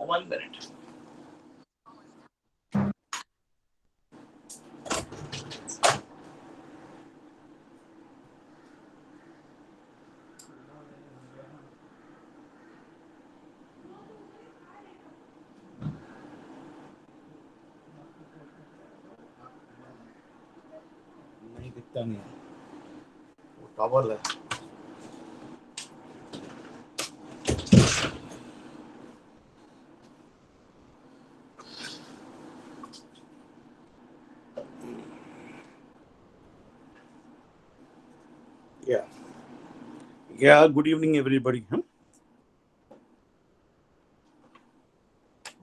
1 minute. नहीं दिखता नहीं है वो टॉवल है. Yeah, good evening everybody.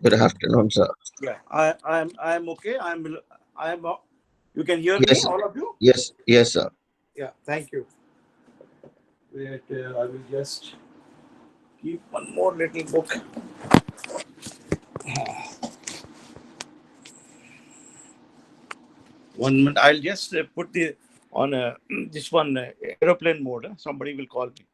Good afternoon, sir. Yeah, I am okay. I am you can hear me, Yes, all of you? yes, sir. Yeah, thank you. Wait, I will just keep one more little book. One minute. I'll just put the on this one aeroplane mode. Somebody will call me.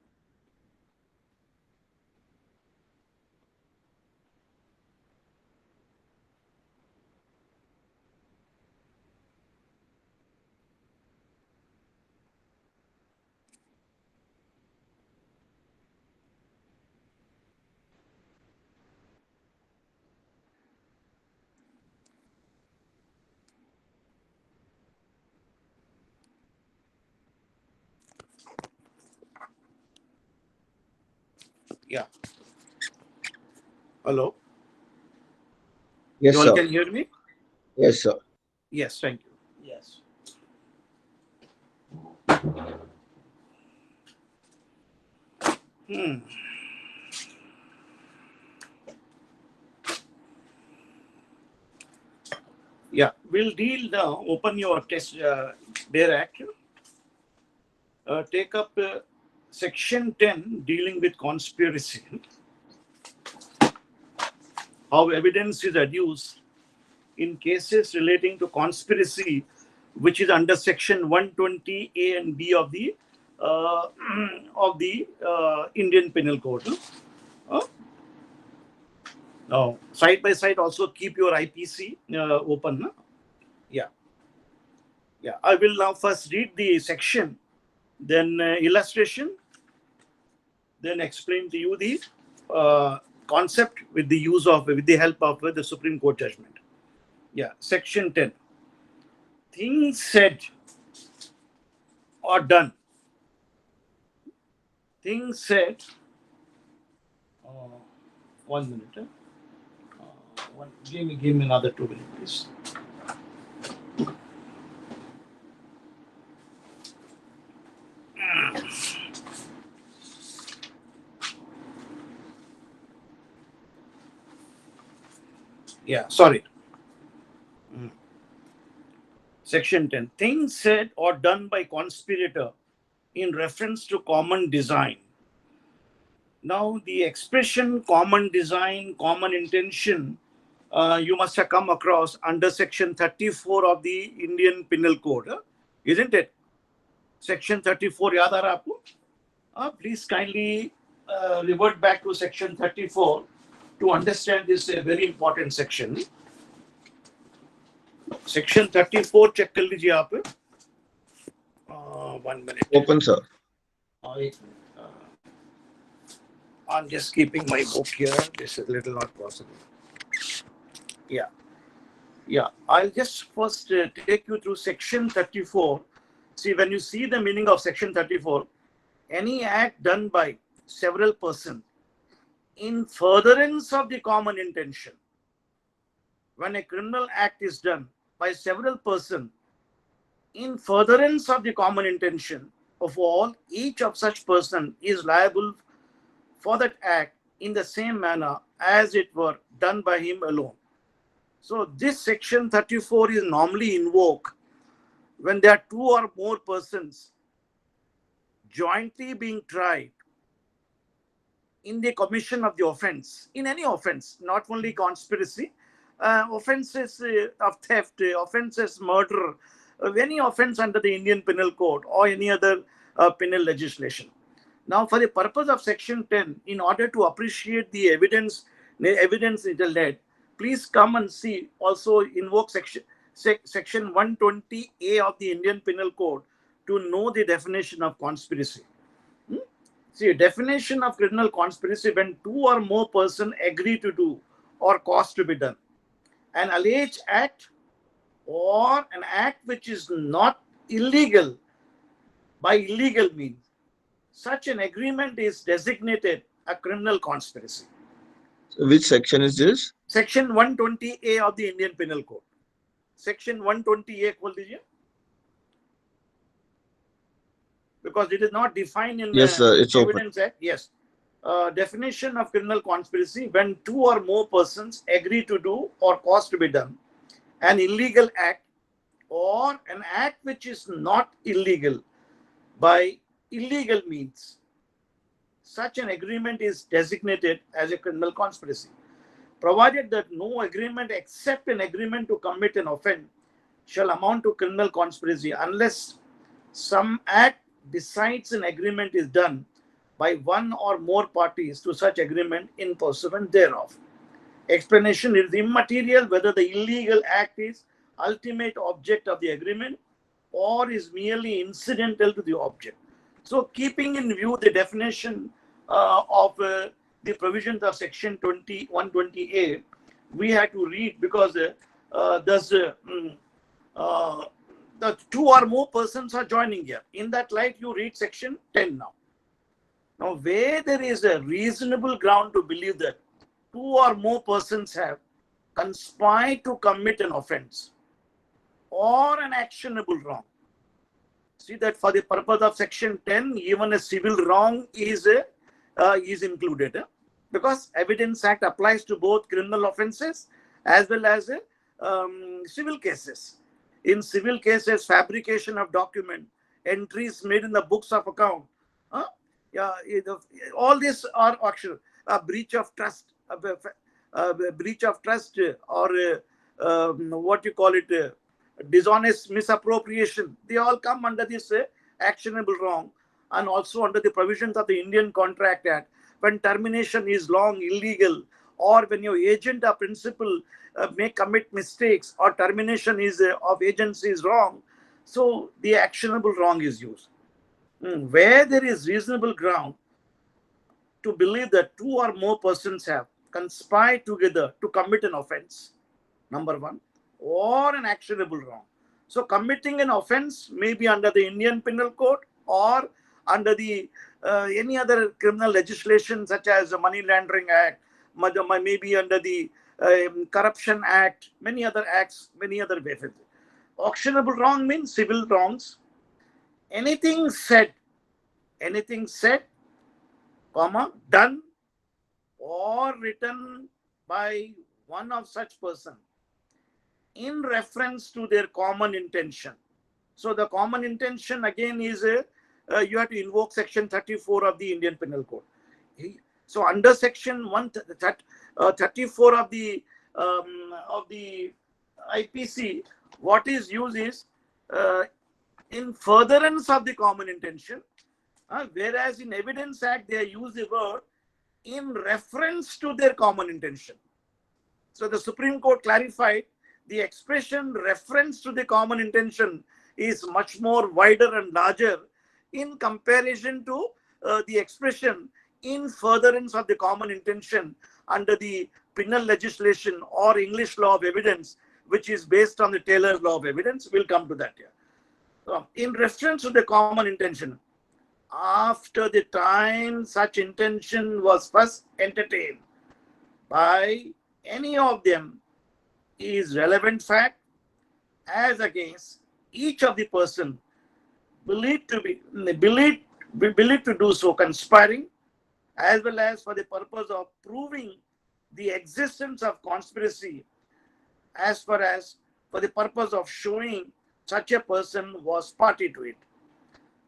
Yeah. Hello. Yes, You all sir. can hear me? Yes, sir. Yes. Thank you. Yes. Yeah. We'll deal now. Open your test. Dare Act. Take up section 10 dealing with conspiracy. How evidence is adduced in cases relating to conspiracy, which is under section 120A and B of the uh, Indian Penal Code. Now, side by side, also keep your IPC open. Yeah. I will now first read the section, then illustration, then explain to you the concept with the help of the Supreme Court judgment. Yeah, section 10. Things said or done. Things said. 1 minute. Give me another 2 minutes, please. Yeah, sorry. Section 10. Things said or done by conspirator in reference to common design. Now, the expression common design, common intention, you must have come across under section 34 of the Indian Penal Code, isn't it? Section 34, yaad aa raha aapko? Please kindly revert back to section 34 to understand this very important section. Section 34 check कर लीजिए आप. 1 minute. Open, sir. I'm just keeping my book here. This is a little not possible. Yeah. I'll just first take you through section 34. See, when you see the meaning of section 34, any act done by several persons in furtherance of the common intention. When a criminal act is done by several persons in furtherance of the common intention of all, each of such person is liable for that act in the same manner as it were done by him alone. So this section 34 is normally invoked when there are two or more persons jointly being tried in the commission of the offense, in any offense, not only conspiracy, offenses of theft, offenses murder, any offense under the Indian Penal Code or any other penal legislation. Now, for the purpose of section 10, in order to appreciate the evidence evidence is led, please come and see. Also invoke section 120A of the Indian Penal Code to know the definition of conspiracy. See, definition of criminal conspiracy: when two or more persons agree to do or cause to be done an alleged act or an act which is not illegal by illegal means, such an agreement is designated a criminal conspiracy. So which section is this? Section 120A of the Indian Penal Code. Section 120A खोल दीजिए, because it is not defined in Yes, sir, it's Evidence Act. Yes. Definition of criminal conspiracy: when two or more persons agree to do or cause to be done an illegal act or an act which is not illegal by illegal means, such an agreement is designated as a criminal conspiracy, provided that no agreement except an agreement to commit an offense shall amount to criminal conspiracy unless some act besides an agreement is done by one or more parties to such agreement in pursuance thereof. Explanation: it is immaterial whether the illegal act is ultimate object of the agreement or is merely incidental to the object. So, keeping in view the definition of the provisions of section 120A, we had to read, because there's the two or more persons are joining here. In that light, you read section 10 now. Now, where there is a reasonable ground to believe that two or more persons have conspired to commit an offense or an actionable wrong. See that for the purpose of section 10, even a civil wrong is included, because Evidence Act applies to both criminal offenses as well as civil cases. In civil cases, fabrication of document, entries made in the books of account, all these are actual. Breach of trust, breach of trust, or what you call it, dishonest misappropriation. They all come under this actionable wrong, and also under the provisions of the Indian Contract Act. When termination is long illegal, or when your agent or principal may commit mistakes, or termination is of agency is wrong, so the actionable wrong is used. Where there is reasonable ground to believe that two or more persons have conspired together to commit an offense, number one, or an actionable wrong. So committing an offense may be under the Indian Penal Code or under the any other criminal legislation, such as the Money Laundering Act, maybe under the Corruption Act, many other acts, many other ways. Actionable wrong means civil wrongs. Anything said, comma, done or written by one of such person in reference to their common intention. So the common intention again is you have to invoke section 34 of the Indian Penal Code. So under section 34 of the IPC, what is used is in furtherance of the common intention, whereas in Evidence Act they use the word in reference to their common intention. So the Supreme Court clarified the expression reference to the common intention is much more wider and larger in comparison to the expression in furtherance of the common intention under the penal legislation or English law of evidence, which is based on the Taylor's law of evidence. We'll come to that here. In reference to the common intention, after the time such intention was first entertained by any of them is relevant fact as against each of the person believed to do so conspiring, as well as for the purpose of proving the existence of conspiracy, as far as for the purpose of showing such a person was party to it.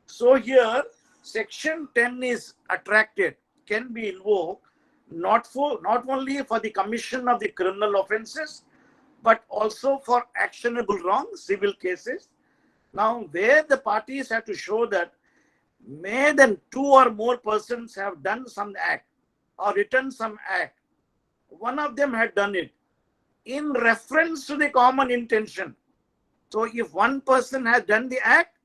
So here section 10 is attracted, can be invoked not only for the commission of the criminal offenses, but also for actionable wrongs, civil cases. Now, where the parties have to show that more than two or more persons have done some act or written some act, one of them had done it in reference to the common intention. So if one person has done the act,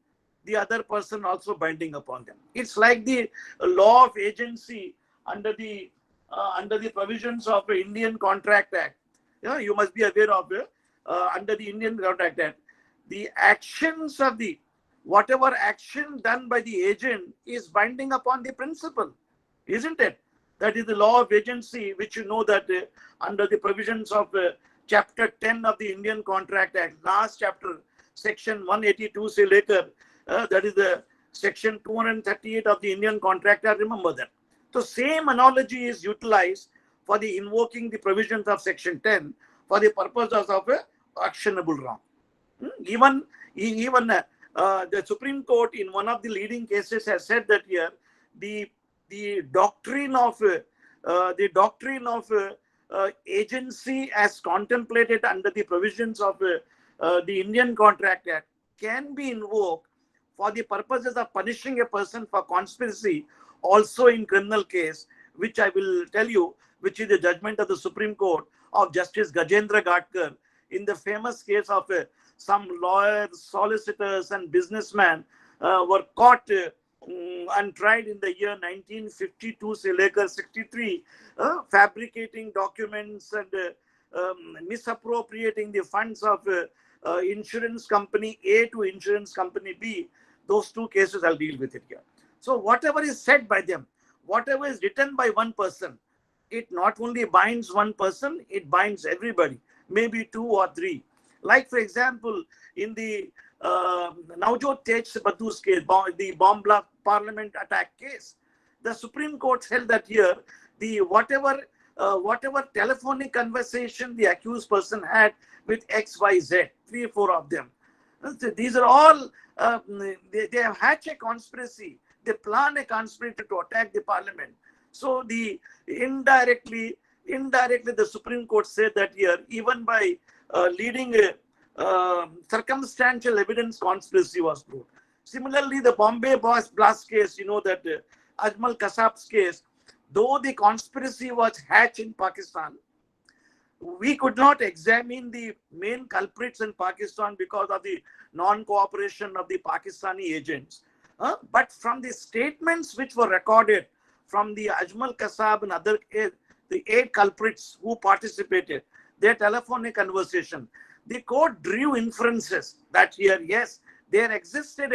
the other person also binding upon them. It's like the law of agency under the provisions of the Indian Contract Act. You must be aware of under the Indian Contract Act, the actions of the whatever action done by the agent is binding upon the principal, isn't it? That is the law of agency, which you know that under the provisions of Chapter 10 of the Indian Contract Act, last chapter, Section 182 se lekar, that is the Section 238 of the Indian Contract Act. Remember that. So same analogy is utilized for the invoking the provisions of Section 10 for the purposes of a actionable wrong. Even the Supreme Court in one of the leading cases has said that here the doctrine of agency as contemplated under the provisions of the Indian Contract Act can be invoked for the purposes of punishing a person for conspiracy also in criminal case, which I will tell you, which is the judgment of the Supreme Court of Justice Gajendra Gadkar in the famous case of some lawyers, solicitors and businessmen were caught and tried in the year 1952 se lekar 63, fabricating documents and misappropriating the funds of insurance company A to insurance company B. Those two cases I'll deal with it here. So whatever is said by them, whatever is written by one person, it not only binds one person, it binds everybody, maybe two or three. Like for example, in the Navjot Tej Badu's case, the bomb blast parliament attack case, the Supreme Court held that here the whatever telephonic conversation the accused person had with XYZ, 3 or 4 of them, these are all they have hatched a conspiracy. They plan a conspiracy to attack the parliament. So the indirectly the Supreme Court said that here even by leading a circumstantial evidence conspiracy was proved. Similarly, the Bombay blast case, you know that Ajmal Kasab's case, though the conspiracy was hatched in Pakistan, we could not examine the main culprits in Pakistan because of the non-cooperation of the Pakistani agents. But from the statements which were recorded from the Ajmal Kasab and other the 8 culprits who participated, their telephonic conversation, the court drew inferences that here, yes, there existed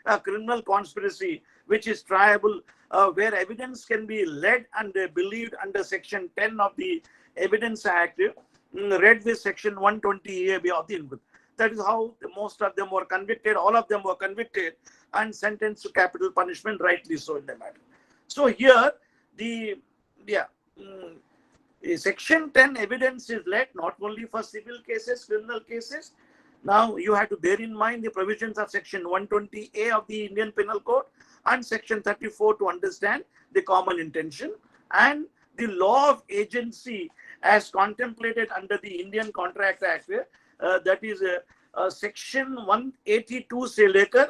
a criminal conspiracy which is triable, where evidence can be led and believed under Section 10 of the Evidence Act, read with Section 120A of the Input. That is how most of them were convicted. All of them were convicted and sentenced to capital punishment, rightly so in the matter. So here, the Section 10 evidence is led not only for civil cases, criminal cases. Now you have to bear in mind the provisions of Section 120A of the Indian Penal Code and Section 34 to understand the common intention, and the law of agency as contemplated under the Indian Contract Act, that is Section 182 se lekar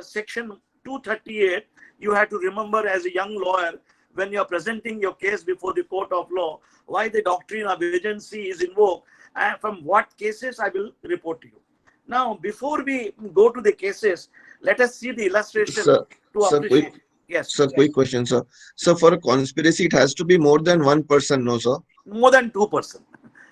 Section 238. You have to remember as a young lawyer, when you are presenting your case before the court of law, why the doctrine of agency is invoked and from what cases I will report to you. Now, before we go to the cases, let us see the illustration to appreciate. Yes. Sir, quick question, sir. So for a conspiracy, it has to be more than one person, no, sir? More than 2%.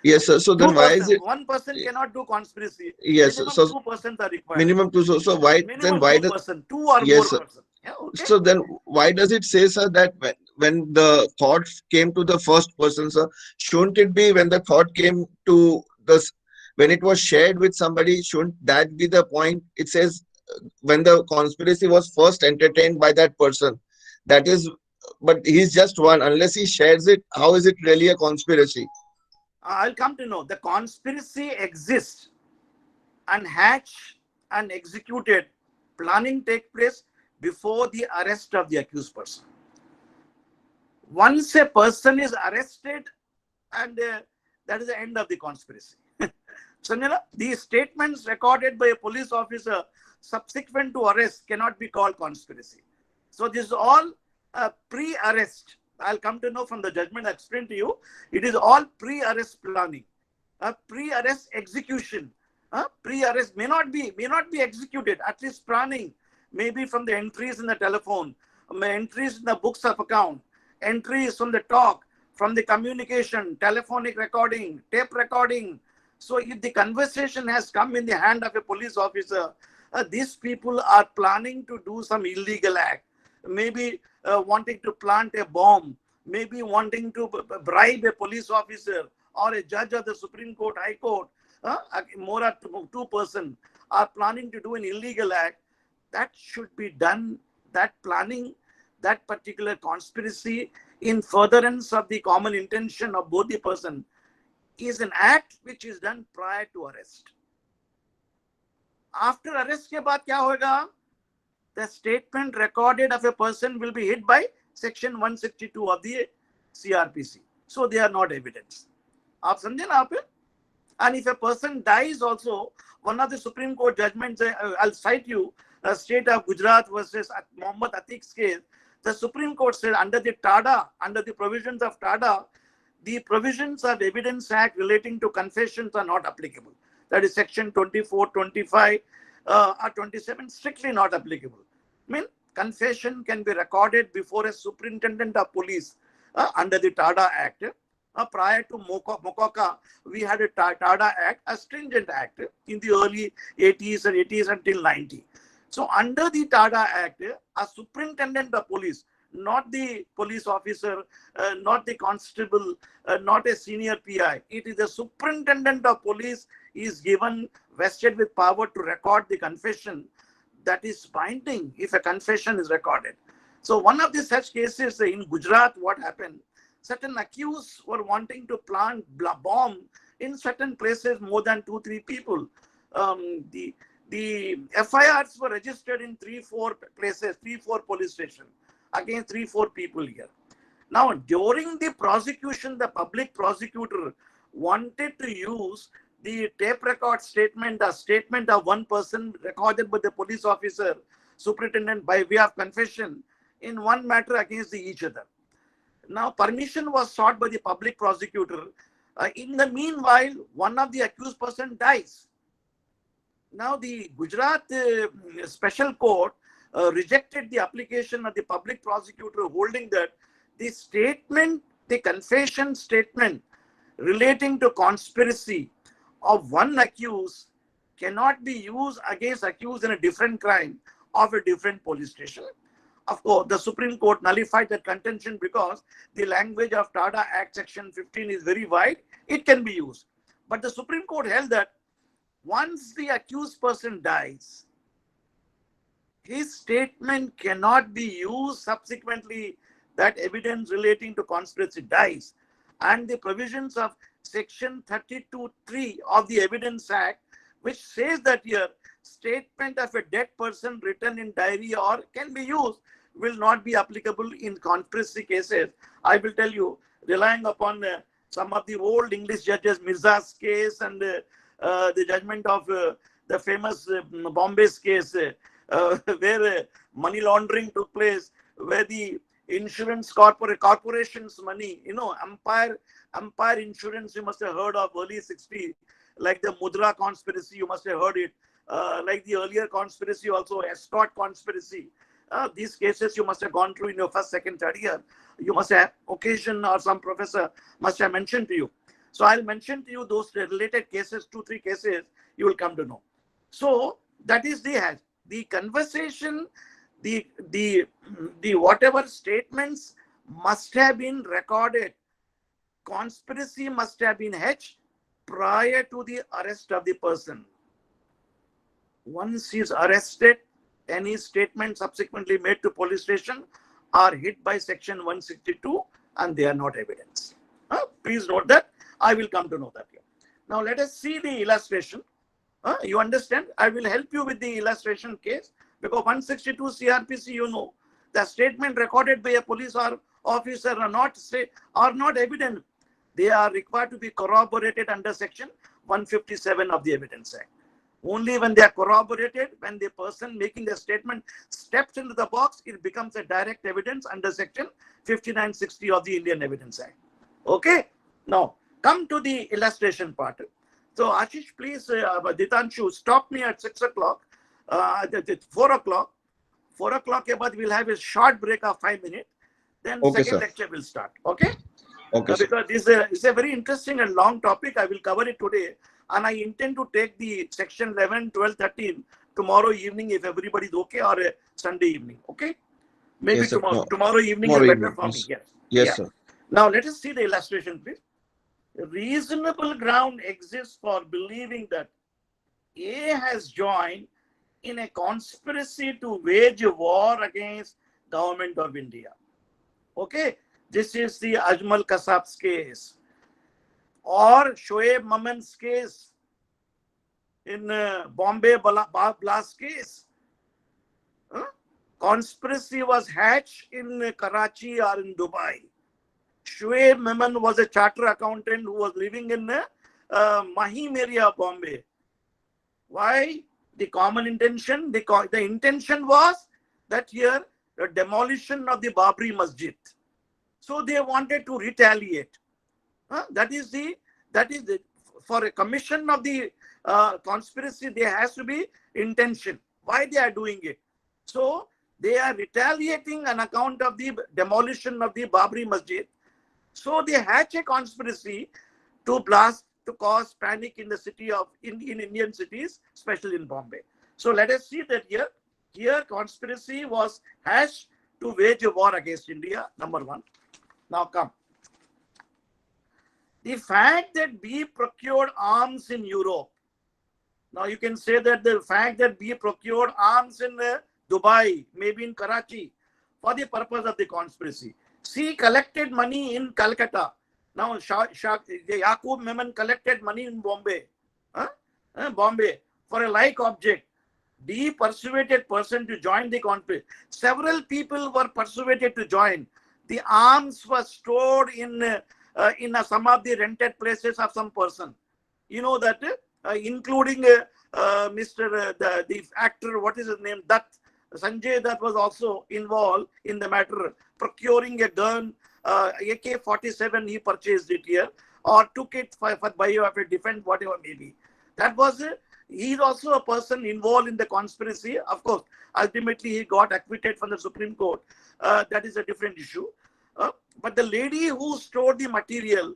Yes, sir. So then why is it? One person cannot do conspiracy. Yes, minimum so 2 persons are required. minimum 2. So why Minimum then why 2 does? person, 2 or Yes, more sir. person. Yeah, okay. So then why does it say, sir, that when the thought came to the first person, sir, shouldn't it be when the thought came to the when it was shared with somebody? Shouldn't that be the point? It says when the conspiracy was first entertained by that person. That is, but he's just one. Unless he shares it, how is it really a conspiracy? I'll come to know. The conspiracy exists and hatched and executed. Planning take place before the arrest of the accused person. Once a person is arrested, and that is the end of the conspiracy. So, these statements recorded by a police officer subsequent to arrest cannot be called conspiracy. So this is all pre-arrest I'll come to know from the judgment I explained to you. It is all pre-arrest planning, pre-arrest execution. Pre-arrest may not be executed. At least planning, maybe from the entries in the telephone, entries in the books of account, entries from the talk, from the communication, telephonic recording, tape recording. So if the conversation has come in the hand of a police officer, these people are planning to do some illegal act, maybe wanting to plant a bomb, maybe wanting to bribe a police officer or a judge of the Supreme Court, High Court, more than two person are planning to do an illegal act. That should be done, that planning, that particular conspiracy in furtherance of the common intention of both the person is an act which is done prior to arrest. After arrest के बाद क्या होगा? The statement recorded of a person will be hit by section 162 of the CRPC. So they are not evidence. आप समझे ना आप? And if a person dies also, one of the Supreme Court judgments, I'll cite you, state of Gujarat versus Mohammed Atiq's case, the Supreme Court said under the TADA, under the provisions of TADA, the provisions of Evidence Act relating to confessions are not applicable. That is section 24, 25, or 27, strictly not applicable. I mean, confession can be recorded before a superintendent of police under the TADA Act. Prior to Mokoka, we had a TADA Act, a stringent act in the early 80s and 80s until 90. So under the TADA Act, a superintendent of police, not the police officer, not the constable, not a senior PI, it is the superintendent of police is given, vested with power to record the confession. That is binding if a confession is recorded. So one of the such cases in Gujarat, what happened? Certain accused were wanting to plant bomb in certain places, more than 2-3 people. The FIRs were registered in 3-4 places, 3-4 police stations, against 3-4 people here. Now, during the prosecution, the public prosecutor wanted to use the tape record statement, a statement of one person recorded by the police officer, superintendent, by way of confession in one matter against each other. Now, permission was sought by the public prosecutor. In the meanwhile, one of the accused person dies. Now, the Gujarat Special Court rejected the application of the public prosecutor, holding that the statement, the confession statement relating to conspiracy of one accused cannot be used against accused in a different crime of a different police station. Of course, the Supreme Court nullified that contention because the language of TADA Act section 15 is very wide. It can be used. But the Supreme Court held that once the accused person dies, his statement cannot be used subsequently, that evidence relating to conspiracy dies. And the provisions of section 32(3) of the Evidence Act, which says that here, statement of a dead person written in diary or can be used, will not be applicable in conspiracy cases. I will tell you, relying upon some of the old English judges, Mirza's case and the judgment of the famous Bombay's case, where money laundering took place, where the insurance corporation's money, Empire Insurance, you must have heard of early 60s, like the Mudra conspiracy, you must have heard it, like the earlier conspiracy also, escort conspiracy. These cases you must have gone through in your first, second, third year. You must have occasion or some professor must have mentioned to you. So I'll mention to you those related cases, 2-3 cases, you will come to know. So that is the conversation, the whatever statements must have been recorded. Conspiracy must have been hatched prior to the arrest of the person. Once he is arrested, any statement subsequently made to police station are hit by section 162 and they are not evidence. Please note that. I will come to know that here. Now let us see the illustration. You understand? I will help you with the illustration case because 162 CRPC, you know, the statement recorded by a police or officer are not evident. They are required to be corroborated under section 157 of the Evidence Act. Only when they are corroborated, when the person making the statement steps into the box, it becomes a direct evidence under section 5960 of the Indian Evidence Act. Okay. Now, come to the illustration part. So, Ashish, please, Ditanshu, stop me at 6 o'clock, 4 o'clock. 4 o'clock, we'll have a short break of 5 minutes. Then Okay, second sir. lecture will start. Okay. Okay, sir. Because it's a very interesting and long topic. I will cover it today. And I intend to take the section 11, 12, 13 tomorrow evening if everybody is okay, or Sunday evening. Okay. Maybe Yes, sir. tomorrow. No, Tomorrow evening tomorrow is better evening. for me. Yes. Yes. Yes, Yeah. sir. Now let us see the illustration, please. Reasonable ground exists for believing that A has joined in a conspiracy to wage a war against government of India. Okay. This is the Ajmal Kasab's case. Or Shoaib Maman's case in Bombay blast case. Conspiracy was hatched in Karachi or in Dubai. Shoaib Maman was a chartered accountant who was living in Mahim area of Bombay. Why? The common intention, the intention was that here the demolition of the Babri Masjid. So they wanted to retaliate. That is for a commission of the conspiracy, there has to be intention. Why they are doing it? So they are retaliating on account of the demolition of the Babri Masjid. So they hatch a conspiracy to cause panic in the city in Indian cities, especially in Bombay. So let us see that here conspiracy was hatched to wage a war against India, number one. Now come. The fact that B procured arms in Europe. Now you can say that the fact that B procured arms in Dubai, maybe in Karachi, for the purpose of the conspiracy. C collected money in Calcutta. Now Yaqub Memon collected money in Bombay. Bombay for a like object. D persuaded person to join the conspiracy. Several people were persuaded to join. The arms were stored in some of the rented places of some person. You know that, including Mr. The actor, what is his name? Dutt. Sanjay Dutt was also involved in the matter, procuring a gun, AK-47, he purchased it here, or took it by way of a defense, whatever maybe. That was, he's also a person involved in the conspiracy. Of course, ultimately he got acquitted from the Supreme Court. That is a different issue. But the lady who stored the material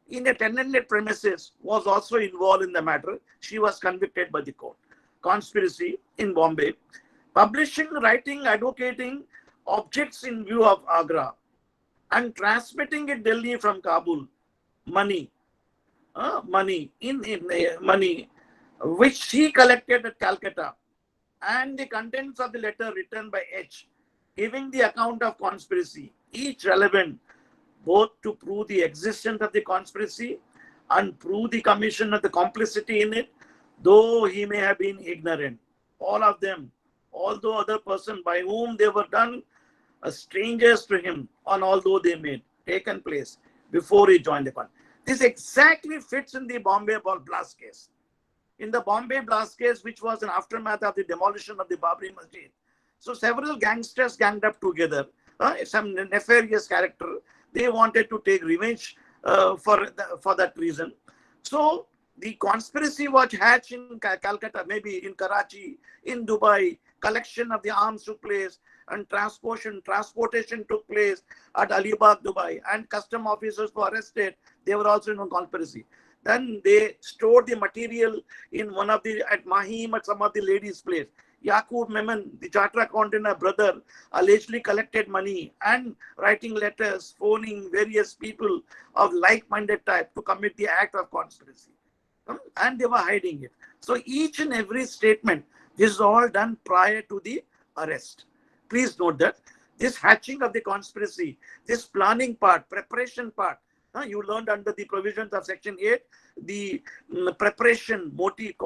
in a tenanted premises was also involved in the matter. She was convicted by the court. Conspiracy in Bombay. Publishing, writing, advocating objects in view of Agra and transmitting it Delhi from Kabul. Money, money which she collected at Calcutta, and the contents of the letter written by H, giving the account of conspiracy, each relevant both to prove the existence of the conspiracy and prove the commission of the complicity in it, though he may have been ignorant. All of them, although other person by whom they were done, strangers to him, and although they made taken place before he joined the conspiracy. This exactly fits in the Bombay blast case. In the Bombay blast case, which was an aftermath of the demolition of the Babri Masjid. So several gangsters ganged up together, some nefarious character. They wanted to take revenge for that reason. So the conspiracy was hatched in Calcutta, maybe in Karachi, in Dubai. Collection of the arms took place, and transportation took place at Alibag, Dubai, and custom officers were arrested. They were also in a conspiracy. Then they stored the material in at Mahim, at some of the ladies' place. Yaqub Memon, the chartered accountant, a brother, allegedly collected money and writing letters, phoning various people of like-minded type to commit the act of conspiracy. And they were hiding it. So each and every statement, this is all done prior to the arrest. Please note that this hatching of the conspiracy, this planning part, preparation part, you learned under the provisions of Section 8, the preparation, motive,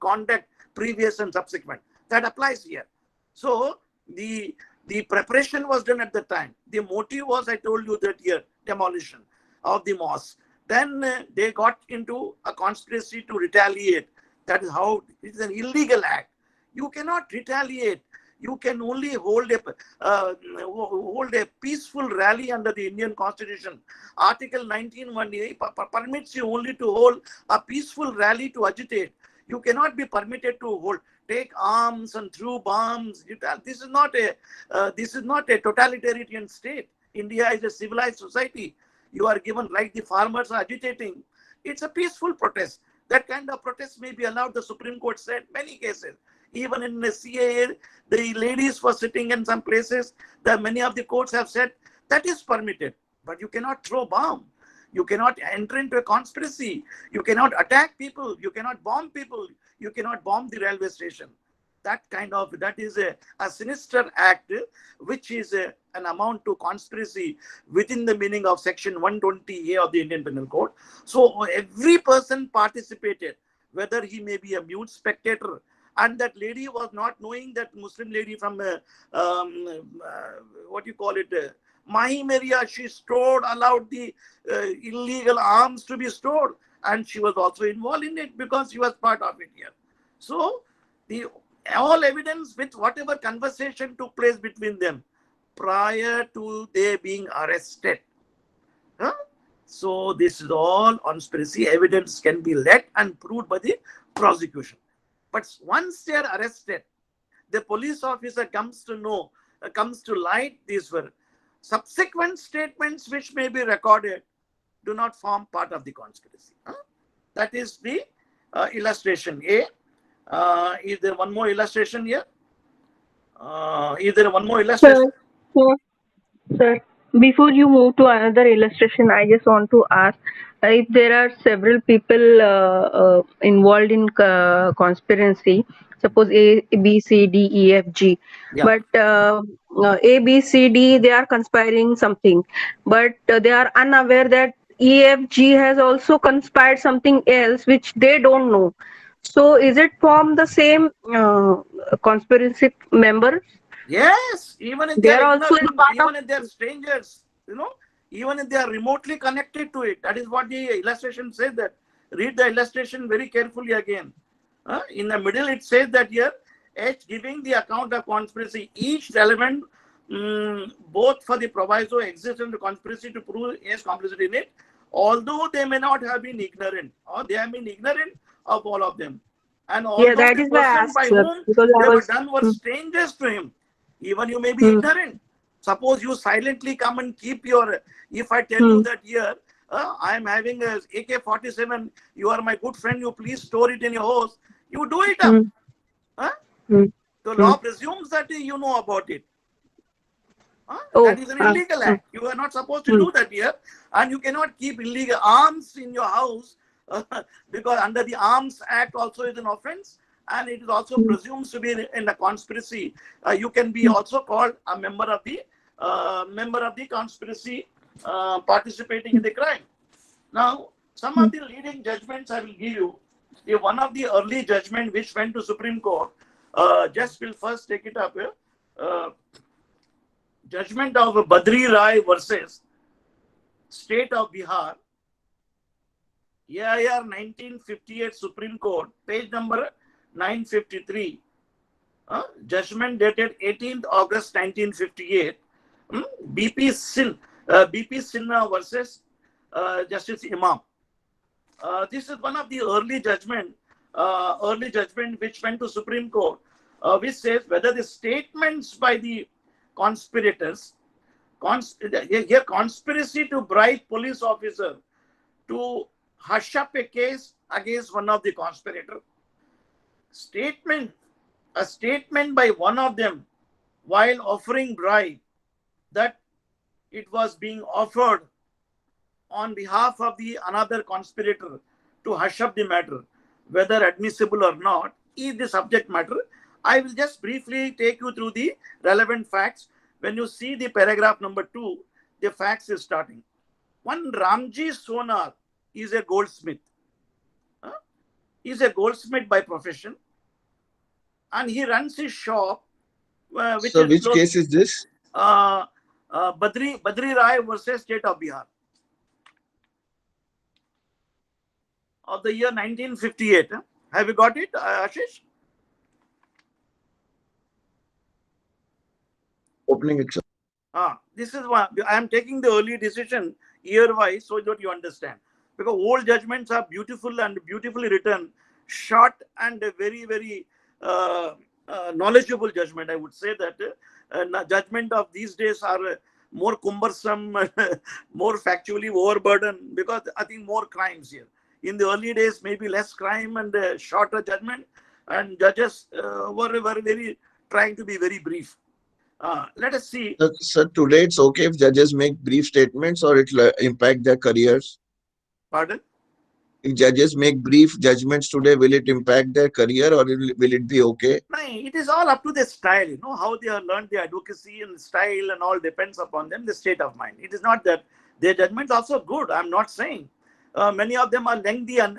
conduct, previous and subsequent. That applies here. So the preparation was done at the time. The motive was, I told you that here, demolition of the mosque. Then they got into a conspiracy to retaliate. That is how it is an illegal act. You cannot retaliate. You can only hold a peaceful rally under the Indian Constitution. Article 19(1) permits you only to hold a peaceful rally to agitate. You cannot be permitted to take arms and throw bombs. This is not a totalitarian state. India is a civilized society. You are given, like the farmers are agitating. It's a peaceful protest. That kind of protest may be allowed. The Supreme Court said many cases. Even in the CAA, the ladies were sitting in some places. Many of the courts have said that is permitted. But you cannot throw bomb. You cannot enter into a conspiracy. You cannot attack people. You cannot bomb people. You cannot bomb the railway station. That is a sinister act, which is an amount to conspiracy within the meaning of section 120A of the Indian Penal Code. So every person participated, whether he may be a mute spectator, and that lady was not knowing, that Muslim lady from Mahim area, she allowed the illegal arms to be stored, and she was also involved in it because she was part of it here. So all evidence with whatever conversation took place between them prior to their being arrested. So this is all conspiracy. Evidence can be led and proved by the prosecution. But once they are arrested, the police officer comes to light. These were subsequent statements which may be recorded, do not form part of the conspiracy. That is the illustration A. Is there one more illustration here? Sir, before you move to another illustration, I just want to ask if there are several people involved in conspiracy, suppose A, B, C, D, E, F, G, Yeah. but A, B, C, D, they are conspiring something, but they are unaware that E, F, G has also conspired something else which they don't know. So is it from the same conspiracy members? Yes, even if They they are are also ignorant, part even of. if they are strangers, even if they are remotely connected to it. That is what the illustration says. That read the illustration very carefully again. In the middle, it says that here, H giving the account of conspiracy, each relevant both for the proviso exists in the conspiracy to prove H's complicity in it, although they may not have been ignorant, or they have been ignorant of all of them. And although Yeah, that the is why I person asked, by sir, whom because I they were was. done were strangers to him, even you may be Hmm. ignorant. Suppose you silently come and keep your, if I tell you that here, I am having a AK-47, you are my good friend, you please store it in your house, you do it up. Hmm. Huh? Hmm. The law presumes that you know about it. Oh, That is an illegal act. You are not supposed to do that here. And you cannot keep illegal arms in your house because under the Arms Act also is an offense. And it is also presumes to be in a conspiracy. You can be also called a member of the conspiracy participating in the crime. Now, some of the leading judgments I will give you. One of the early judgment which went to Supreme Court, just will first take it up here. Judgment of Badri Rai versus State of Bihar, AIR 1958 Supreme Court, page number 953. Judgment dated 18th August 1958. BP Sinha versus Justice Imam. This is one of the early judgment which went to Supreme Court, which says whether the statements by the conspirators, here conspiracy to bribe police officer to hush up a case against one of the conspirators. A statement by one of them while offering bribe that it was being offered on behalf of the another conspirator to hush up the matter, whether admissible or not, is the subject matter. I will just briefly take you through the relevant facts. When you see the paragraph number 2, the facts is starting. One Ramji Sonar is a goldsmith. He is a goldsmith by profession. And he runs his shop. Which case is this? Badri Rai versus State of Bihar. Of the year 1958. Have you got it, Ashish? Opening it, sir. This is why I am taking the early decision year-wise so that you understand. Because old judgments are beautiful and beautifully written, short and a very, very knowledgeable judgment. I would say that judgment of these days are more cumbersome, more factually overburdened, because I think more crimes here. In the early days, maybe less crime and shorter judgment, and judges were very trying to be very brief. Let us see. Sir, today it's okay if judges make brief statements or it will impact their careers. Pardon? If judges make brief judgments today, will it impact their career or will it be okay? No, it is all up to their style. You know how they have learned the advocacy and style and all depends upon them, the state of mind. It is not that their judgment is also good. I'm not saying. Many of them are lengthy and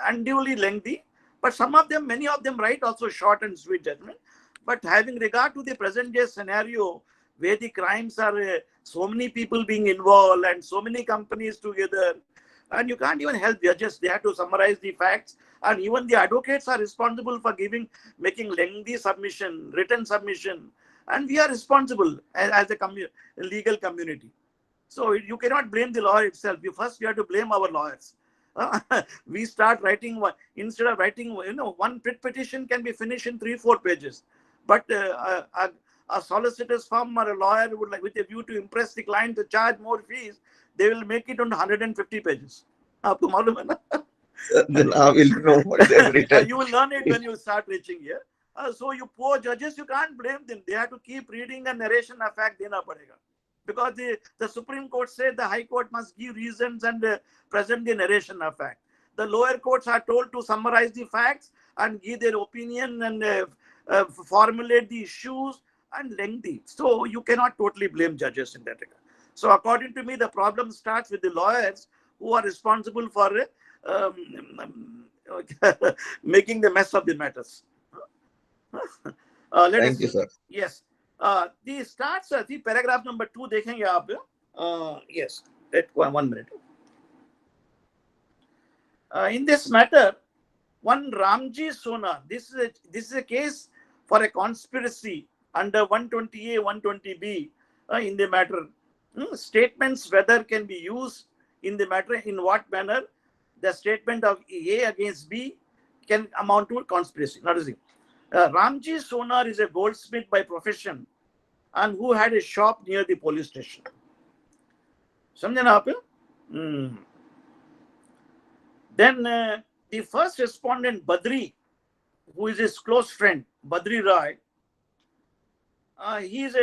unduly lengthy, but some of them, many of them write also short and sweet judgment. But having regard to the present day scenario where the crimes are so many people being involved and so many companies together, and you can't even help judges. They have to summarize the facts, and even the advocates are responsible for making lengthy submission, written submission, and we are responsible as a legal community. So you cannot blame the lawyer itself. You have to blame our lawyers. We start writing instead of writing, one petition can be finished in 3-4 pages, but a solicitor's firm or a lawyer would like, with a view to impress the client to charge more fees, they will make it on 150 pages. Aapko malum hai na? Then I will know what they've written. You will learn it when you start reaching here. So you poor judges, you can't blame them. They have to keep reading and narration of fact dena padega. Because the Supreme Court said the High Court must give reasons and present the narration of fact. The lower courts are told to summarize the facts and give their opinion and formulate the issues and lengthy. So you cannot totally blame judges in that regard. So according to me, the problem starts with the lawyers who are responsible for making the mess of the matters. Thank you, sir. Yes. The starts, the paragraph number 2, देखेंगे आप. Yes. 1 minute. In this matter, one Ramji Sonar, this is a case for a conspiracy under 120A, 120B in the matter. Statements whether can be used in the matter, in what manner the statement of A against B can amount to conspiracy. Notice it. Ramji Sonar is a goldsmith by profession and who had a shop near the police station. समझे ना आप? Then the first respondent, Badri, who is his close friend, Badri Rai, he's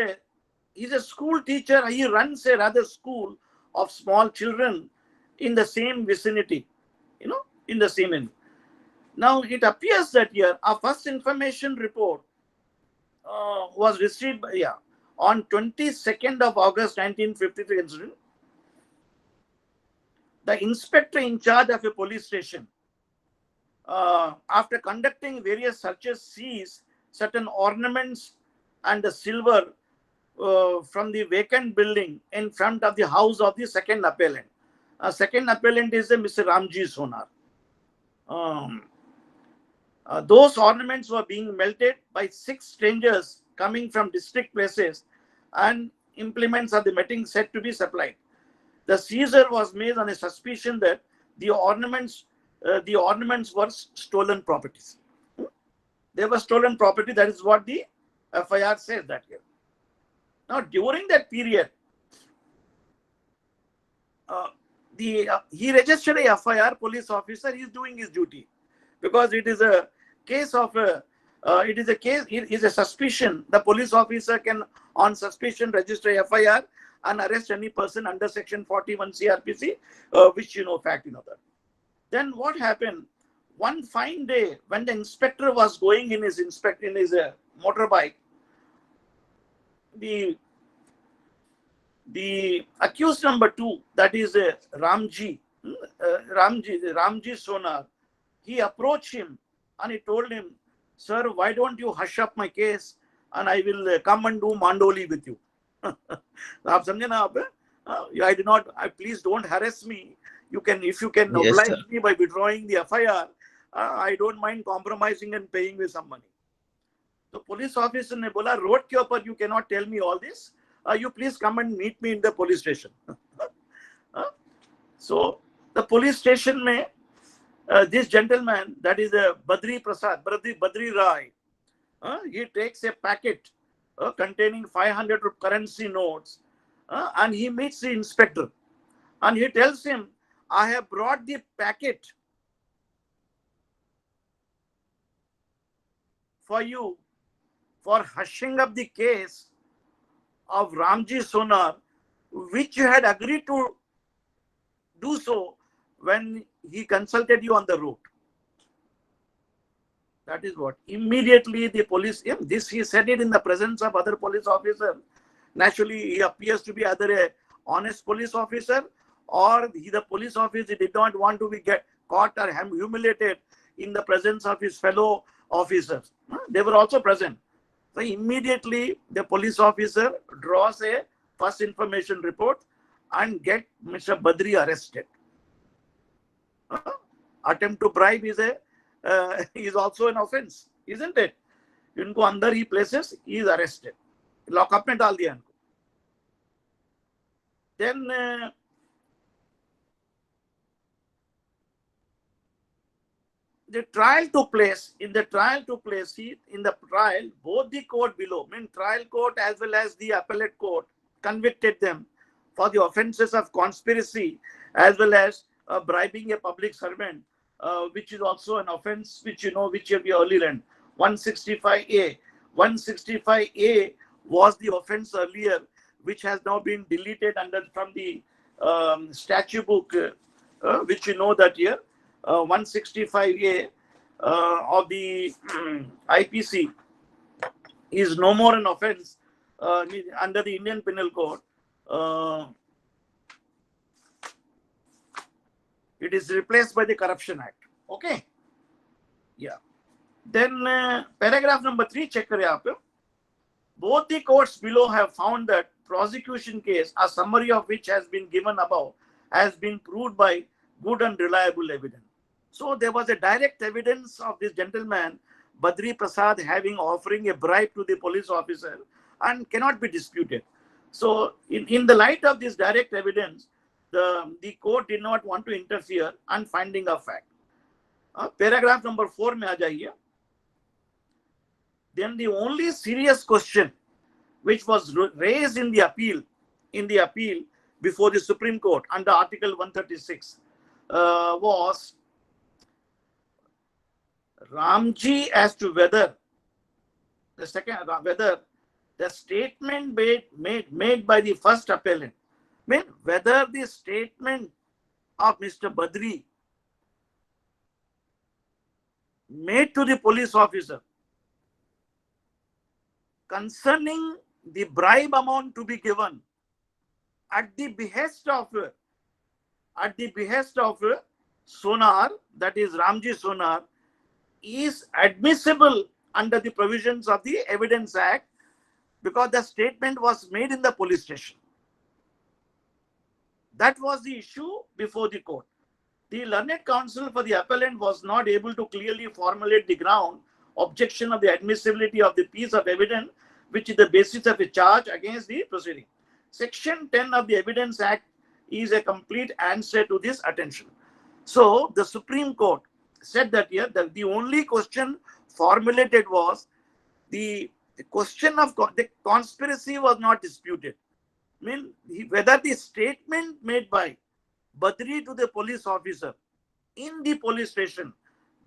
a school teacher. He runs a rather school of small children in the same vicinity, in the same end. Now it appears that here our first information report was received on 22nd of August 1953 incident. The inspector in charge of a police station, after conducting various searches, sees certain ornaments and the silver from the vacant building in front of the house of the second appellant. Second appellant is Mr. Ramji Sonar. Those ornaments were being melted by 6 strangers coming from distinct places, and implements of the melting said to be supplied. The seizure was made on a suspicion that the ornaments were stolen properties. They were stolen property. That is what the FIR says that here. Now, during that period, he registered a FIR, police officer. He is doing his duty because it is a case of it is a suspicion. The police officer can, on suspicion, register a FIR and arrest any person under section 41 CRPC, which fact that. Then what happened? One fine day, when the inspector was going in his motorbike, the accused number 2, that is Ramji Sonar, he approached him and he told him, "Sir, why don't you hush up my case and I will come and do mandoli with you." आप समझे ना आप? Please don't harass me. If you can oblige me by withdrawing the FIR, I don't mind compromising and paying with some money. तो police officer ने बोला road के ऊपर you cannot tell me all this. You please come and meet me in the police station. So the police station में this gentleman, that is Badri Prasad, Badri Rai, he takes a packet containing 500 currency notes, and he meets the inspector and he tells him, I have brought the packet for you for hushing up the case of Ramji Sonar, which you had agreed to do so when he consulted you on the route. That is what. Immediately the police, this he said it in the presence of other police officer. Naturally, he appears to be either a honest police officer or the police officer did not want to be caught or humiliated in the presence of his fellow officers. They were also present. So immediately the police officer draws a first information report and get Mr. Badri arrested. Attempt to bribe is also an offense, isn't it? इनको अंदर ही places, he is arrested. Lockup में डाल दिया इनको. Then the trial took place. In the trial, both the court below, trial court as well as the appellate court, convicted them for the offences of conspiracy as well as bribing a public servant, which is also an offence which you have earlier learned. 165A. 165A was the offence earlier, which has now been deleted from the statute book, which you know that here. 165A of the IPC is no more an offence under the Indian Penal Code. It is replaced by the Corruption Act. Okay. Yeah. Then paragraph number 3, check kare aap. Both the courts below have found that prosecution case, a summary of which has been given above, has been proved by good and reliable evidence. So there was a direct evidence of this gentleman, Badri Prasad, offering a bribe to the police officer and cannot be disputed. So in the light of this direct evidence, the court did not want to interfere and finding of fact. Paragraph number 4 में आ जाइए. Then the only serious question which was raised in the appeal before the Supreme Court under Article 136 was Ramji as to whether the statement made by the first appellant, whether the statement of Mr. Badri made to the police officer concerning the bribe amount to be given at the behest of Sonar, that is Ramji Sonar, is admissible under the provisions of the Evidence Act because the statement was made in the police station. That was the issue before the court. The learned counsel for the appellant was not able to clearly formulate the ground objection of the admissibility of the piece of evidence which is the basis of a charge against the proceeding. Section 10 of the Evidence Act is a complete answer to this attention. So the Supreme Court said that here that the only question formulated was the question of the conspiracy was not disputed. Whether the statement made by Badri to the police officer in the police station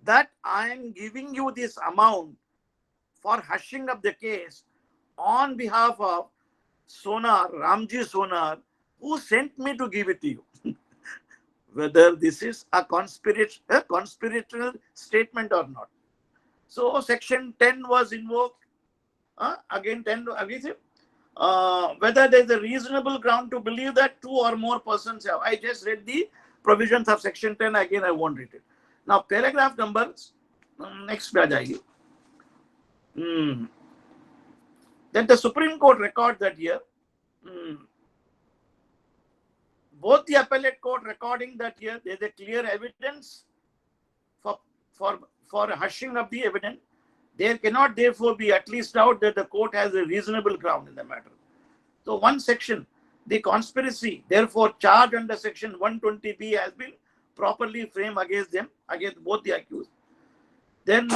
that I am giving you this amount for hushing up the case on behalf of Sonar, Ramji Sonar, who sent me to give it to you. Whether this is a conspiratorial statement or not. So section 10 was invoked. Again 10, whether there is a reasonable ground to believe that two or more persons have. I just read the provisions of section 10. Again, I won't read it. Now, paragraph numbers, next पे आ जाएगी. Then the Supreme Court record that here. Both the appellate court recording that here there is a clear evidence for hushing up the evidence, there cannot therefore be at least doubt that the court has a reasonable ground in the matter. So one section, the conspiracy, therefore charge under section 120B has been properly framed against them, against both the accused. Then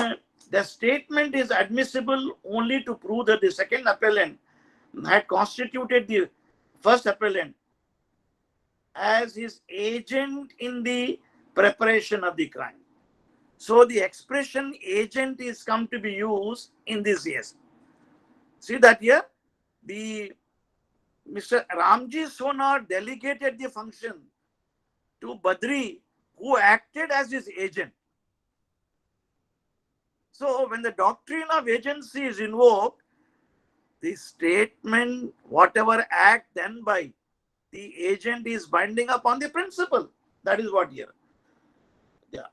the statement is admissible only to prove that the second appellant had constituted the first appellant as his agent in the preparation of the crime. So the expression agent is come to be used in this case. See that here, the Mr. Ramji Sonar delegated the function to Badri, who acted as his agent. So when the doctrine of agency is invoked, the statement, whatever act done by the agent is binding upon the principal. That is what here. Yeah.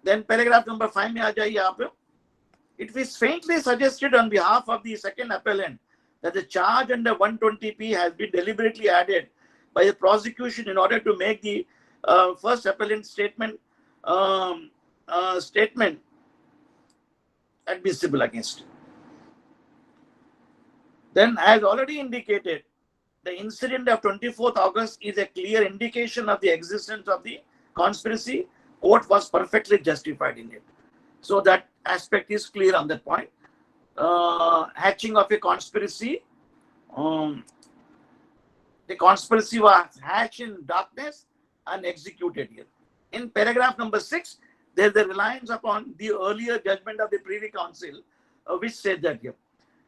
Then paragraph number 5 mein aa jaiye aap. It is faintly suggested on behalf of the second appellant that the charge under 120P has been deliberately added by the prosecution in order to make the first appellant statement admissible against him. Then, as already indicated, the incident of 24th August is a clear indication of the existence of the conspiracy. Court was perfectly justified in it. So that aspect is clear on that point. Hatching of a conspiracy. The conspiracy was hatched in darkness and executed here. In paragraph number 6, there is a reliance upon the earlier judgment of the Privy Council, which said that here.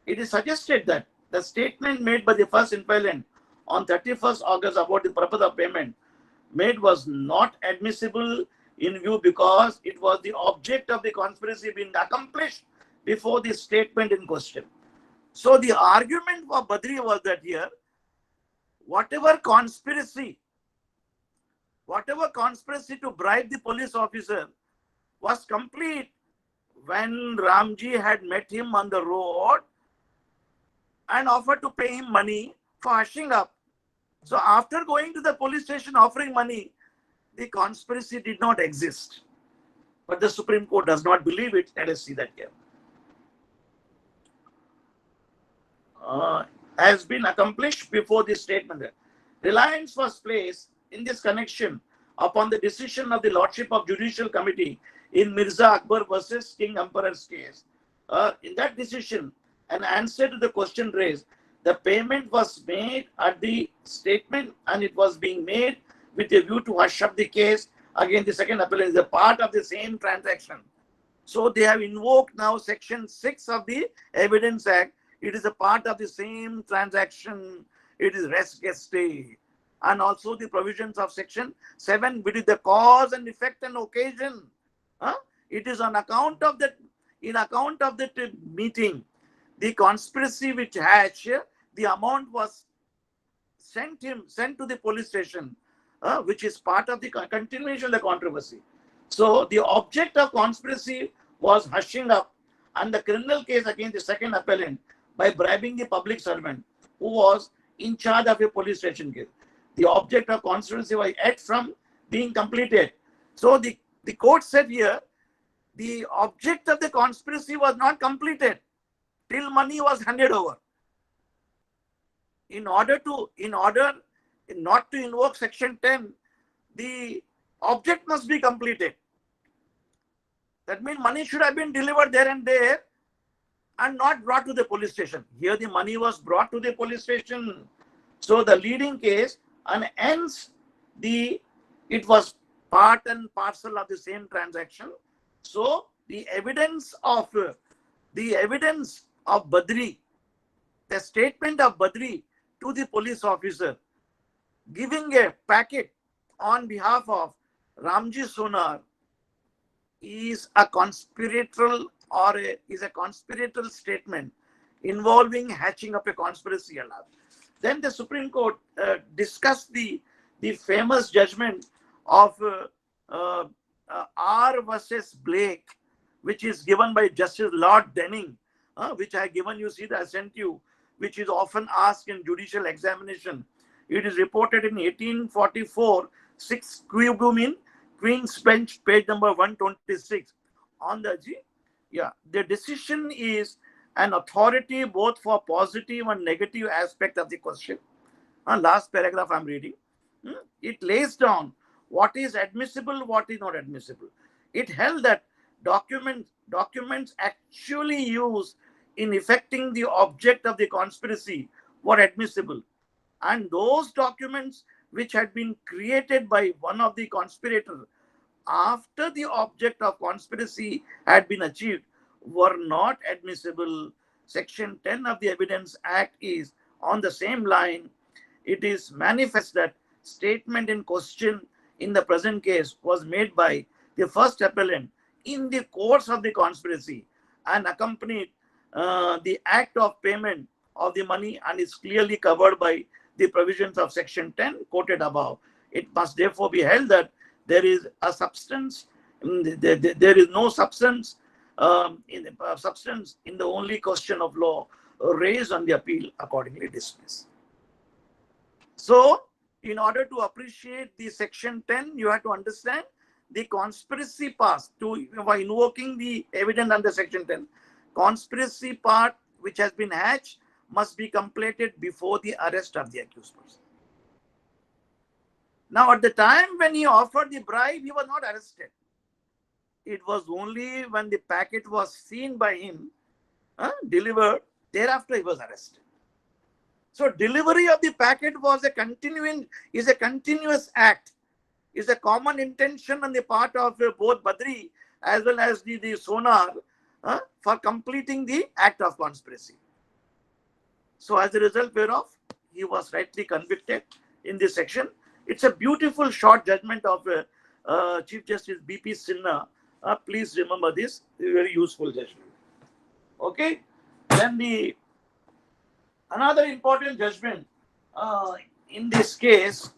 It is suggested that the statement made by the first appellant on 31st August about the purpose of payment made was not admissible in view because it was the object of the conspiracy being accomplished before the statement in question. So the argument for Badri was that here, whatever conspiracy to bribe the police officer was complete when Ramji had met him on the road and offered to pay him money for hushing up. So after going to the police station offering money, the conspiracy did not exist. But the Supreme Court does not believe it. Let us see that here. Has been accomplished before this statement. Reliance was placed in this connection upon the decision of the Lordship of Judicial Committee in Mirza Akbar versus King Emperor's case. In that decision, an answer to the question raised, the payment was made at the statement and it was being made with a view to hush up the case. Again, the second appellant is a part of the same transaction. So they have invoked now section 6 of the Evidence Act. It is a part of the same transaction. It is res gestae. And also the provisions of section 7, which is the cause and effect and occasion. It is on account of that, in account of that meeting, the conspiracy which hatched, the amount was sent to the police station, which is part of the continuation of the controversy. So the object of conspiracy was hushing up and the criminal case against the second appellant by bribing the public servant who was in charge of a police station case. The object of conspiracy was yet from being completed. So the court said here, the object of the conspiracy was not completed till money was handed over. In order not to invoke section 10, the object must be completed. That means money should have been delivered there and there and not brought to the police station. Here the money was brought to the police station. So the leading case, and hence it was part and parcel of the same transaction. So the evidence of Badri, the statement of Badri to the police officer, giving a packet on behalf of Ramji Sonar, is a conspiratorial statement involving hatching up a conspiracy. Then the Supreme Court discussed the famous judgment of R versus Blake, which is given by Justice Lord Denning, which I have given you, see that I sent you, which is often asked in judicial examination. It is reported in 1844, 6 Queen's Bench, page number 126. on the G. Yeah, the decision is an authority both for positive and negative aspect of the question. Last paragraph I'm reading. It lays down what is admissible, what is not admissible. It held that documents actually used in effecting the object of the conspiracy were admissible, and those documents which had been created by one of the conspirators after the object of conspiracy had been achieved were not admissible. Section 10 of the Evidence Act is on the same line. It is manifest that statement in question in the present case was made by the first appellant in the course of the conspiracy and accompanied the act of payment of the money and is clearly covered by the provisions of section 10 quoted above. It must therefore be held that there is a substance, there is no substance in the only question of law raised on the appeal, accordingly dismissed. So, in order to appreciate the section 10, you have to understand the conspiracy part by invoking the evidence under section 10. Conspiracy part which has been hatched must be completed before the arrest of the accused person. Now, at the time when he offered the bribe, he was not arrested. It was only when the packet was seen by him, delivered, thereafter he was arrested. So, delivery of the packet was a continuous act, is a common intention on the part of both Badri as well as the Sonar for completing the act of conspiracy. So, as a result whereof, he was rightly convicted in this section. It's a beautiful short judgment of Chief Justice B.P. Sinha. Please remember this, a very useful judgment. Okay. Then another important judgment in this case,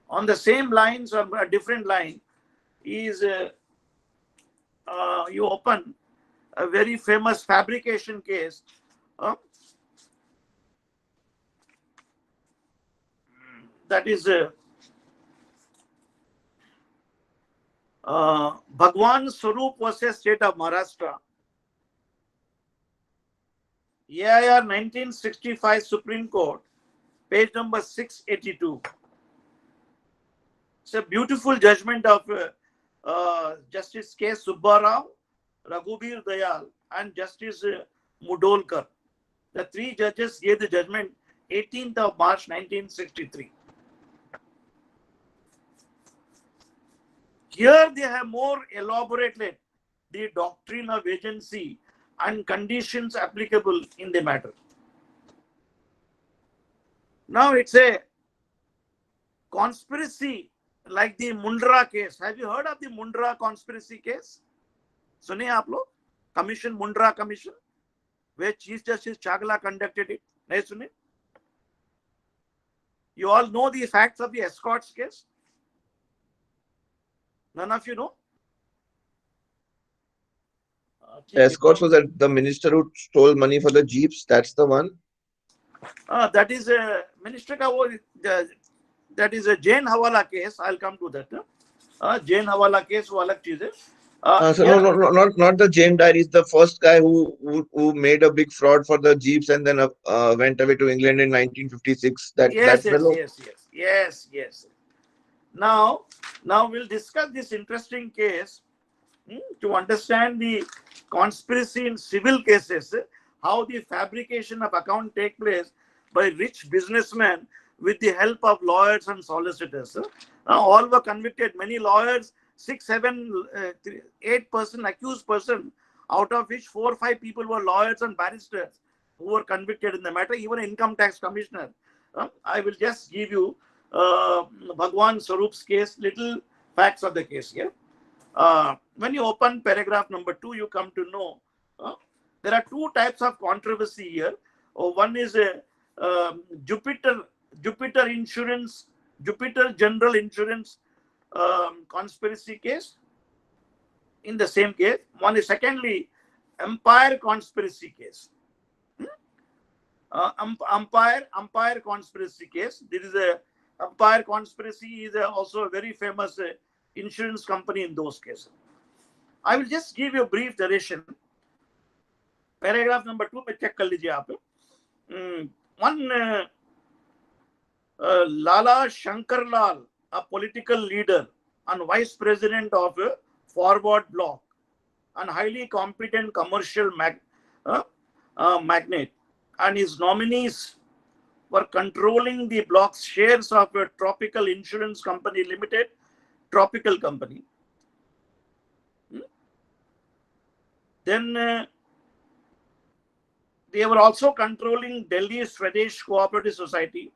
on the same lines or a different line, is you open a very famous fabrication case. That is Bhagwan Swarup versus State of Maharashtra. AIR 1965 Supreme Court, page number 682. It's a beautiful judgment of Justice K. Subbarao, Raghubir Dayal, and Justice Mudolkar. The three judges gave the judgment 18th of March 1963. Here they have more elaborated the doctrine of agency and conditions applicable in the matter. Now it's a conspiracy like the Mundra case. Have you heard of the Mundra conspiracy case? Sune aap log? Commission, Mundra Commission, where Chief Justice Chagla conducted it. Nahi sune? You all know the facts of the escorts case? None of you know? Escorts was that the minister who stole money for the jeeps. That's the one. That is a minister ka wo, that is a Jain Hawala case. I'll come to that. Jain Hawala case wo alag cheez hai. So no, not the Jain Diaries. The first guy who made a big fraud for the jeeps and then went away to England in 1956. That fellow. Yes. Now we'll discuss this interesting case to understand the conspiracy in civil cases, how the fabrication of account take place by rich businessmen with the help of lawyers and solicitors. Now all were convicted. Many lawyers, 6, 7, 8 accused person, out of which 4 or 5 people were lawyers and barristers who were convicted in the matter, even an income tax commissioner. I will just give you Bhagwan Swarup's case, little facts of the case here. When you open paragraph number 2, you come to know there are 2 types of controversy here. One is a Jupiter General Insurance conspiracy case. In the same case, one is secondly Empire conspiracy case. Empire conspiracy case. There is a Empire conspiracy is also a very famous insurance company in those cases. I will just give you a brief narration. Paragraph number 2 में check कर लीजिए आप. One Lala Shankar Lal, a political leader and vice president of Forward Bloc, and highly competent commercial magnate, and his nominees were controlling the block's shares of a Tropical Insurance Company Limited, Tropical Company. Then they were also controlling Delhi Swadesh Cooperative Society.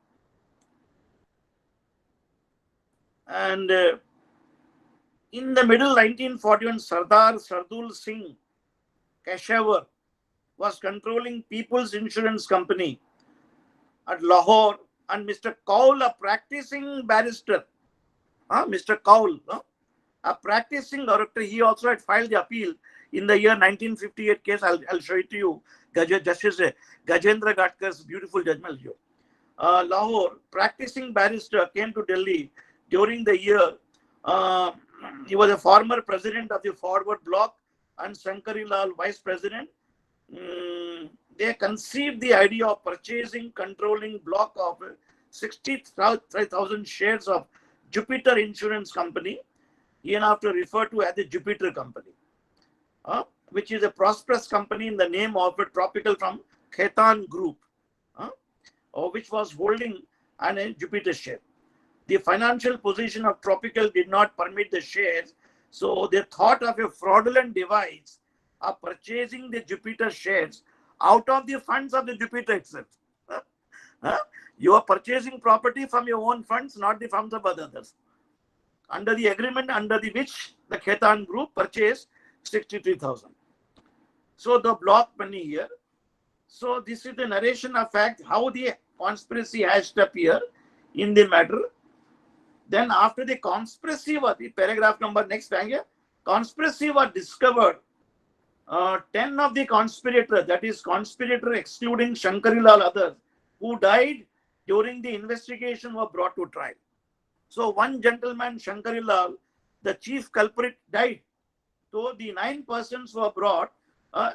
And in the middle 1941, Sardar Sardul Singh Peshawar was controlling People's Insurance Company at Lahore, and Mr. Kaul, a practicing barrister, Mr. Kaul, a practicing director, he also had filed the appeal in the year 1958 case. I'll show it to you. Justice Gajendra Gatkar's beautiful judgment. Lahore, practicing barrister, came to Delhi during the year. He was a former president of the Forward Bloc and Shankari Lal vice president. They conceived the idea of purchasing controlling block of 60,000 shares of Jupiter Insurance Company, hereafter referred to as the Jupiter Company, which is a prosperous company in the name of a Tropical from Khaitan Group, which was holding a Jupiter share. The financial position of Tropical did not permit the shares, so they thought of a fraudulent device of purchasing the Jupiter shares out of the funds of the Jupiter itself. You are purchasing property from your own funds, not the funds of others. Under the agreement under which the Khaitan Group purchased 63,000. So the block money here. So this is the narration of fact, how the conspiracy hashed up here in the matter. Then after the conspiracy was, the paragraph number next, conspiracy was discovered. 10 of the conspirators, that is conspirator excluding Shankari Lal others, who died during the investigation, were brought to trial. So one gentleman, Shankari Lal, the chief culprit, died. So the 9 persons were brought,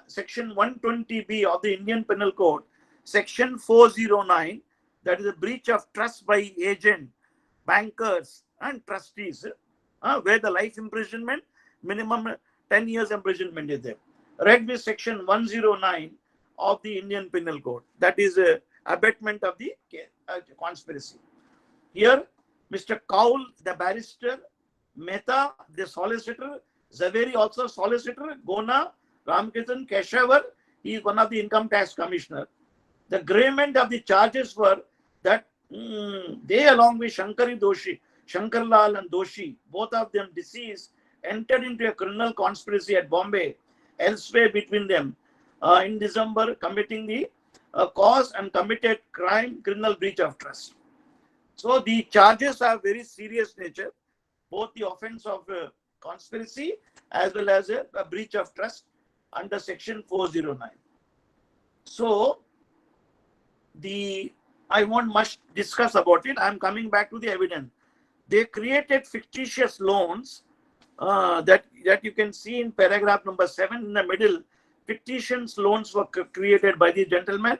section 120B of the Indian Penal Code, section 409, that is a breach of trust by agent, bankers and trustees, where the life imprisonment, minimum 10 years imprisonment is there. Read with section 109 of the Indian Penal Code. That is abatement of the conspiracy. Here, Mr. Kaul, the barrister, Mehta, the solicitor, Zaveri, also solicitor, Gona, Ramkirtan, Peshawar, he is one of the income tax commissioner. The agreement of the charges were that they, along with Shankar Lal and Doshi, both of them deceased, entered into a criminal conspiracy at Bombay, elsewhere between them, in December, committing the cause and committed crime, criminal breach of trust. So the charges are very serious nature, both the offense of conspiracy as well as a breach of trust under section 409. So I won't much discuss about it. I'm coming back to the evidence. They created fictitious loans that you can see in paragraph number 7 in the middle. Fictitious loans were created by the gentleman.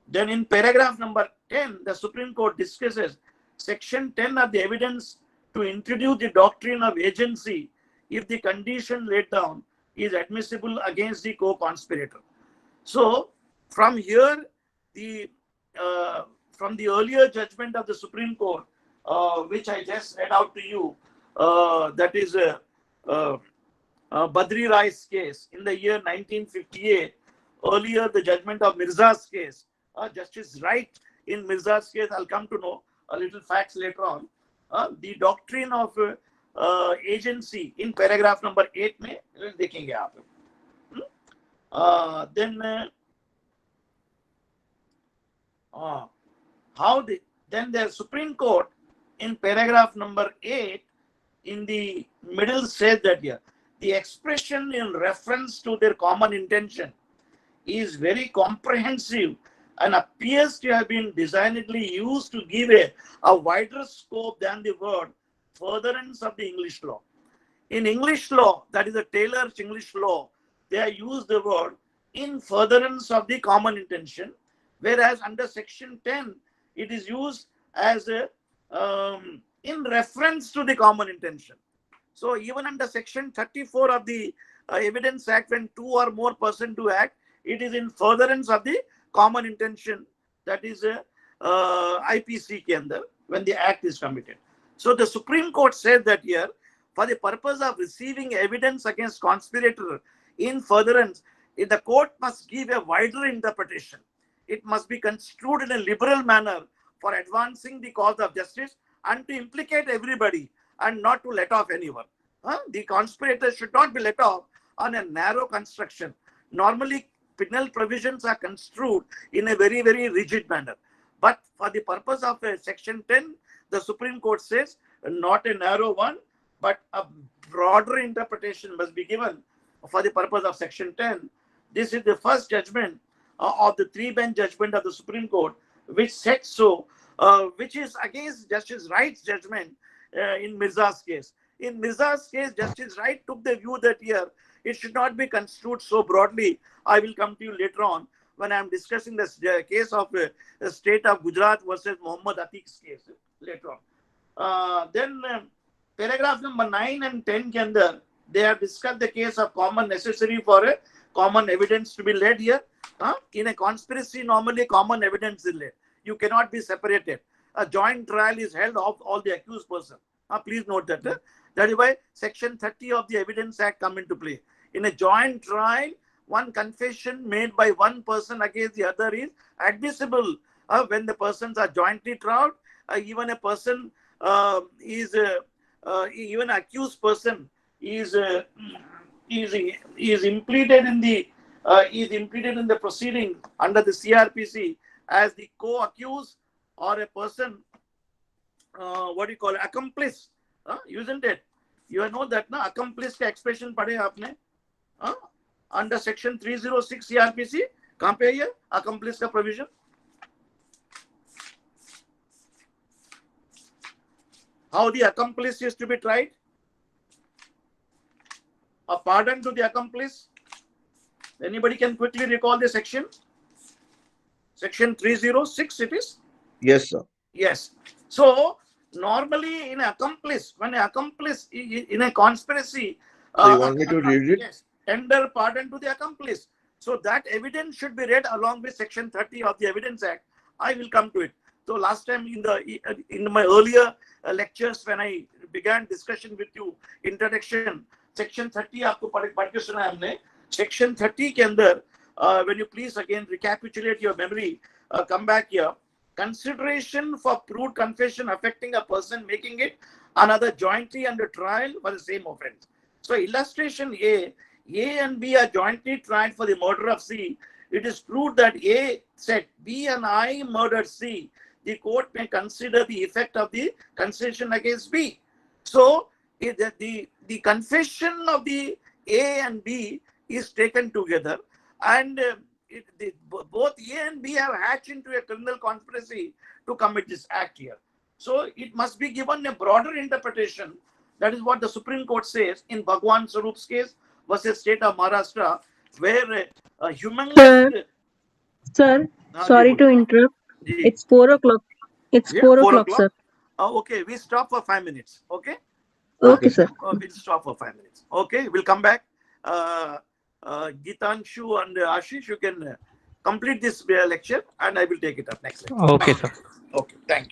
Then in paragraph number 10, the Supreme Court discusses section 10 of the evidence to introduce the doctrine of agency if the condition laid down is admissible against the co-conspirator. So from here, from the earlier judgment of the Supreme Court, which I just read out to you, that is Badri Rai's case in the year 1958. Earlier, the judgment of Mirza's case, Justice Wright in Mirza's case, I'll come to know a little facts later on. The doctrine of agency in paragraph number 8 में देखेंगे आप. Then the Supreme Court in paragraph number 8 in the middle says that here the expression in reference to their common intention is very comprehensive and appears to have been designedly used to give a wider scope than the word furtherance of the English law. In English law, that is a Taylor's English law, they have used the word in furtherance of the common intention, whereas under section 10, it is used as a, in reference to the common intention. So even under section 34 of the Evidence Act, when two or more persons do act, it is in furtherance of the common intention, that is IPC ke andar, when the act is committed. So the Supreme Court said that here, for the purpose of receiving evidence against conspirator in furtherance, the court must give a wider interpretation. It must be construed in a liberal manner for advancing the cause of justice and to implicate everybody and not to let off anyone. The conspirator should not be let off on a narrow construction. Normally, penal provisions are construed in a very, very rigid manner. But for the purpose of section 10, the Supreme Court says not a narrow one, but a broader interpretation must be given for the purpose of section 10. This is the first judgment of the three-bench judgment of the Supreme Court, which said so, which is against Justice Wright's judgment in Mirza's case. In Mirza's case, Justice Wright took the view that here it should not be construed so broadly. I will come to you later on when I am discussing the case of the state of Gujarat versus Muhammad Atiq's case later on. Then paragraph number 9 and 10 ke andar, they have discussed the case of common necessary for a common evidence to be led here. In a conspiracy, normally common evidence is led. You cannot be separated. A joint trial is held of all the accused person. Please note that. That is why section 30 of the Evidence Act come into play. In a joint trial, one confession made by one person against the other is admissible when the persons are jointly tried. Even a person even accused person is impleaded in the proceeding under the CRPC as the co-accused or a person accomplice, isn't it? You know that na accomplice ka expression padhe aapne under section 306 CRPC. Kahan pe hai ye accomplice ka provision? How the accomplice is to be tried? A pardon to the accomplice. Anybody can quickly recall the section? Section 306 it is? Yes, sir. Yes. So normally in accomplice, when an accomplice in a conspiracy, So you want me to read it? Yes, tender pardon to the accomplice. So that evidence should be read along with section 30 of the Evidence Act. I will come to it. So last time in my earlier lectures when I began discussion with you, introduction, section 30 आपको पढ़ के सुना हमने. Section 30 के अंदर when you please again recapitulate your memory, come back here. Consideration for proved confession affecting a person making it another jointly under trial for the same offense. So illustration A and B are jointly tried for the murder of C. It is proved that A said B and I murdered C. The court may consider the effect of the concession against B. So the confession of the A and B is taken together, and both A and B have hatched into a criminal conspiracy to commit this act here. So it must be given a broader interpretation. That is what the Supreme Court says in Bhagwan Swarup's case versus State of Maharashtra, where a humongous... Sir, sorry to interrupt. It's 4 o'clock. It's 4 o'clock, sir. Okay, we stop for 5 minutes. Okay? Okay, sir. We'll stop for 5 minutes. Okay, we'll come back. Geetanshu and Ashish, you can complete this lecture and I will take it up next lecture. Okay, sir. Okay, thank you.